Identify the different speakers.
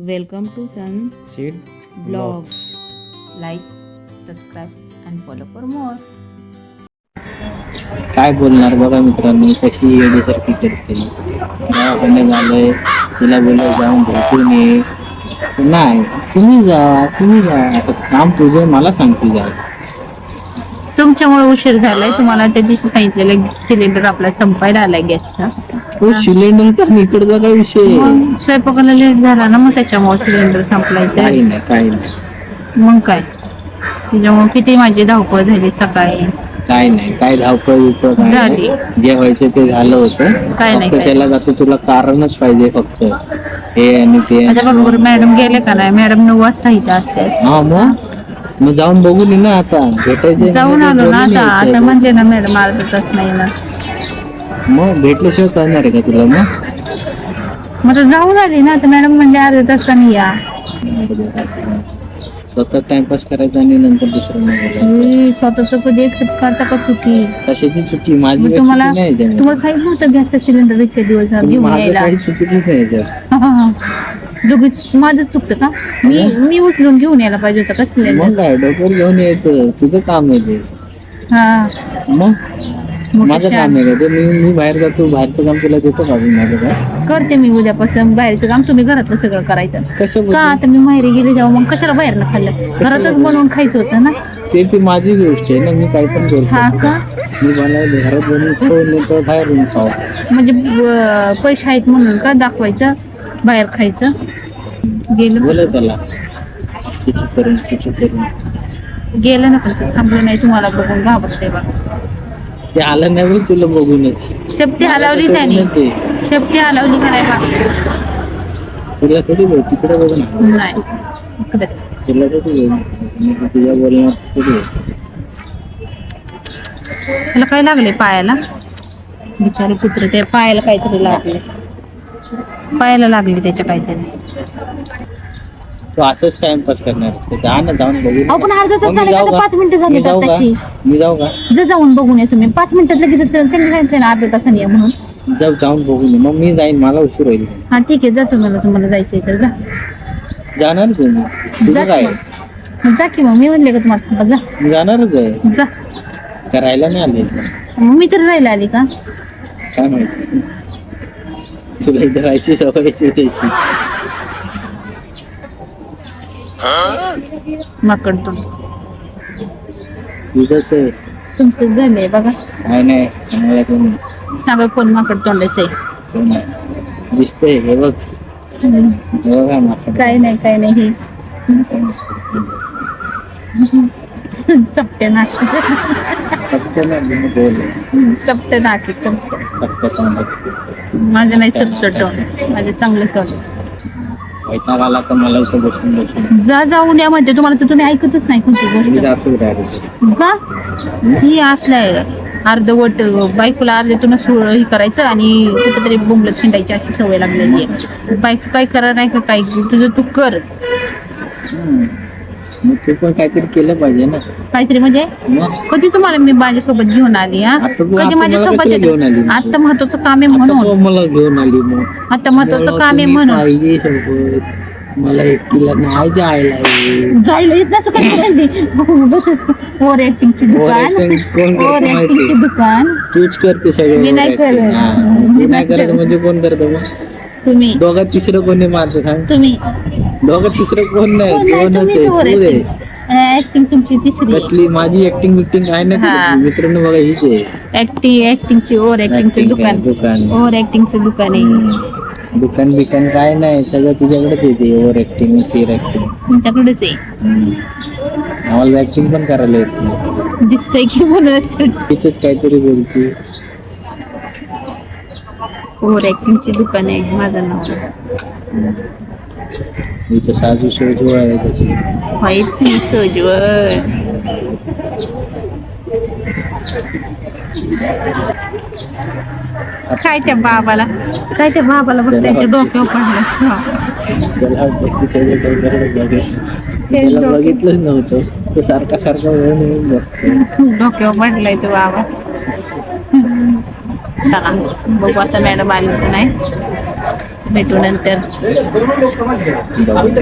Speaker 1: Welcome to Sun
Speaker 2: Seed
Speaker 1: Vlogs. Like, subscribe and follow for more.
Speaker 2: काय बोलणार बघा मित्रांनो, कशी येण्यासारखी करते. दवाखान्यात झालंय, तिला बोललो जाऊन भेटून ये. नाही, तुम्ही जा आता काम तुझं, मला सांगते जा.
Speaker 1: तुमच्यामुळे उशीर झालाय. तुम्हाला त्या दिवशी सांगितलेलं सिलेंडर आपला संपायला आलाय गॅसचा.
Speaker 2: तो सिलेंडरचा आणि इकडचा काय विषय?
Speaker 1: मग स्वयंपाकाला लेट झाला ना, मग त्याच्यामुळे सिलेंडर संपलाय.
Speaker 2: काही नाही
Speaker 1: मग काय त्याच्यामुळे किती माझी धावपळ झाली सकाळी.
Speaker 2: काय धावपळ बिवपळ
Speaker 1: झाली.
Speaker 2: जे व्हायचं ते झालं होतं.
Speaker 1: काय नाही,
Speaker 2: फक्त
Speaker 1: काय
Speaker 2: त्याला जातो, तुला कारणच पाहिजे फक्त हे आणि ते.
Speaker 1: माझ्या बरोबर मॅडम गेले का नाही? मॅडम 9 वाजता इथं असते.
Speaker 2: हा मग जाऊन बघून ये ना. आता भेटायचे
Speaker 1: जाऊन आलो ना. आता म्हणले ना मॅडम अर्धा तास नाही ना.
Speaker 2: मग भेटल्याशिवाय कळणार आहे का तुला?
Speaker 1: मग जाऊन आली ना. तर मॅडम म्हणजे अर्धा तासाने या.
Speaker 2: स्वतः टाइमपास करायचा आणि नंतर दुसरं
Speaker 1: स्वतःच कधी एक्सेप्ट करता का चुकी?
Speaker 2: कशाची चुकी? माझी
Speaker 1: मग
Speaker 2: काही
Speaker 1: तुम्हाला
Speaker 2: चुकी नाही त्याच्यात.
Speaker 1: तुम्हाला सांगितलं होतं गॅसचा सिलेंडर इतके दिवस घेऊन
Speaker 2: माझं
Speaker 1: यायला.
Speaker 2: काही चुकी नाही त्याच्यात.
Speaker 1: दोघीच माझं चुकतं का? मी उचलून घेऊन यायला पाहिजे होतं का सिलेंडर?
Speaker 2: मग काय डोक्यावर घेऊन यायचं, तुझं काम आहे ते.
Speaker 1: हा,
Speaker 2: मग माझं काम आहे का ते? मी बाहेर जातो, बाहेरचं काम तुला देतो का मी? माझं काय
Speaker 1: करते मी उद्यापासून बाहेरचं काम. तुम्ही घरातलं सगळं करायचं का?
Speaker 2: कशा
Speaker 1: आता मी माहेरी गेले तेव्हा मग कशाला बाहेर न खाल्लं? घरातच बनवून खायचं होतं ना.
Speaker 2: ते माझी गोष्ट आहे ना, मी काय पण
Speaker 1: हा
Speaker 2: करतो.
Speaker 1: का?
Speaker 2: मी मला घरात बनवून खाऊन तर बाहेरून खाऊ.
Speaker 1: म्हणजे पैसे आहेत म्हणून का दाखवायचं बाहेर खायचं? गेलं
Speaker 2: बोल त्याला चुचू करून
Speaker 1: गेलं ना, पण ते थांबलं नाही. तुम्हाला बघून घाबरते बा.
Speaker 2: ते आलं नाही तुला बघूनच.
Speaker 1: शेपटी हलवली त्याने. शेपटी हलवली का नाही बा?
Speaker 2: तुला थोडी बघ, तिकडे बघ ना.
Speaker 1: नाही, इकडेच.
Speaker 2: तुला थोडी बघ, तुझ्या बोलण्यात थोडी.
Speaker 1: त्याला काय लागले पायाला? बिचारे कुत्रे, ते पायाला काहीतरी लागले. पायाला लागले त्याच्या काहीतरी.
Speaker 2: तू असंच टाइमपास करणार? जा ना, जाऊन बघू.
Speaker 1: आपण अर्धा तास झाले का? 5 मिनिटं झाली.
Speaker 2: मी जाऊ का?
Speaker 1: जाऊन बघून या तुम्ही. 5 मिनिटात लगेच त्यांनी सांगितलं ना अर्धा तासाने या म्हणून.
Speaker 2: जाऊन बघून ये. मग मी जाईन, मला उशीर होईल.
Speaker 1: हा ठीक आहे, जातो. तुम्हाला जायचंय तर जा.
Speaker 2: जाणार तुम्ही? तुझं काय?
Speaker 1: जा की मग. मी म्हणले का तुम्हाला जा?
Speaker 2: मी जाणारच आहे.
Speaker 1: जा.
Speaker 2: करायला नाही आले.
Speaker 1: मग मी तर राहायला आली का?
Speaker 2: काय माहिती, तुला इथे राहायची सवयची त्याची.
Speaker 1: माकड तो
Speaker 2: तुझंच आहे.
Speaker 1: तुमचं झालंय बघा.
Speaker 2: नाही मला कोण
Speaker 1: सांगा कोण माकड तोंडाचं आहे?
Speaker 2: कोण दिसतंय? हे बघ, हे बघा माकड.
Speaker 1: काय नाही हे चपटे नाकी.
Speaker 2: चपटे नाही बोल.
Speaker 1: चपटे नाकी.
Speaker 2: चपटे तोंडाचं.
Speaker 1: माझं नाही चपट तोंड, माझं चांगलं तोंड.
Speaker 2: वैताग आला तर मला इथं बसून
Speaker 1: जाऊन या म्हणते तुम्हाला, तर तुम्ही ऐकतच नाही कोणती
Speaker 2: मी
Speaker 1: गोष्ट.
Speaker 2: जातो डायरेक्ट.
Speaker 1: का? ही असलाय अर्धवट बायकोला अर्ध्यातून हे करायचं आणि कुठेतरी बोंबलं थिंडायची अशी सवय लागलेली आहे. बायको काय करा नाही का, काय तुझं तू कर.
Speaker 2: मग तू पण काहीतरी केलं पाहिजे ना.
Speaker 1: काहीतरी म्हणजे कधी तुम्हाला मी माझ्यासोबत घेऊन आली? हा, कधी माझ्यासोबत
Speaker 2: घेऊन आली?
Speaker 1: आता महत्वाचं काम आहे म्हणून.
Speaker 2: मला घेऊन आली. मग
Speaker 1: आता महत्वाचं काम आहे म्हणून
Speaker 2: पाहिजे सोबत. मला एकटीला नाही जायला
Speaker 1: जायला येत नसं काय? ओव्हर ऍक्टिंगची दुकान
Speaker 2: तूच करते सगळं.
Speaker 1: मी नाही करत.
Speaker 2: मी नाही करत म्हणजे कोण करतो मग?
Speaker 1: तुम्ही.
Speaker 2: दोघात तिसरं कोणी मारतं सांग?
Speaker 1: तुम्ही.
Speaker 2: दोघात तिसरं कोण नाही, दोनच आहे.
Speaker 1: ऍक्टिंग तुमची तिसरी.
Speaker 2: कसली माझी ऍक्टिंग आहे ना मित्रांनो? बघा हीच आहे
Speaker 1: ऍक्टिंगची. ओव्हर ऍक्टिंगचं दुकान. ओव्हर ऍक्टिंगचं दुकान आहे.
Speaker 2: दुकान बिकान काय नाही, सगळं तुझ्याकडेच येते. ओव्हर ऍक्टिंग, फिअर ऍक्टिंग
Speaker 1: तुमच्याकडेच आहे.
Speaker 2: आम्हाला ऍक्टिंग पण करायला येत नाही.
Speaker 1: दिसतंय की म्हणून
Speaker 2: तिचंच काहीतरी बोलते.
Speaker 1: ओव्हर ऍक्टिंगची दुकान आहे माझं नाव.
Speaker 2: इथं साजू सोजू आहे त्याची.
Speaker 1: व्हायच नाही सोजवळ. काय त्या बाबाला बघताय डोक्यावर पडलं.
Speaker 2: त्याला बघितलंच नव्हतं. तो सारखा
Speaker 1: डोक्यावर पडलाय तो बाबा. चला बघू आता मॅडम आली की नाही. भेटू नंतर.
Speaker 2: बघू.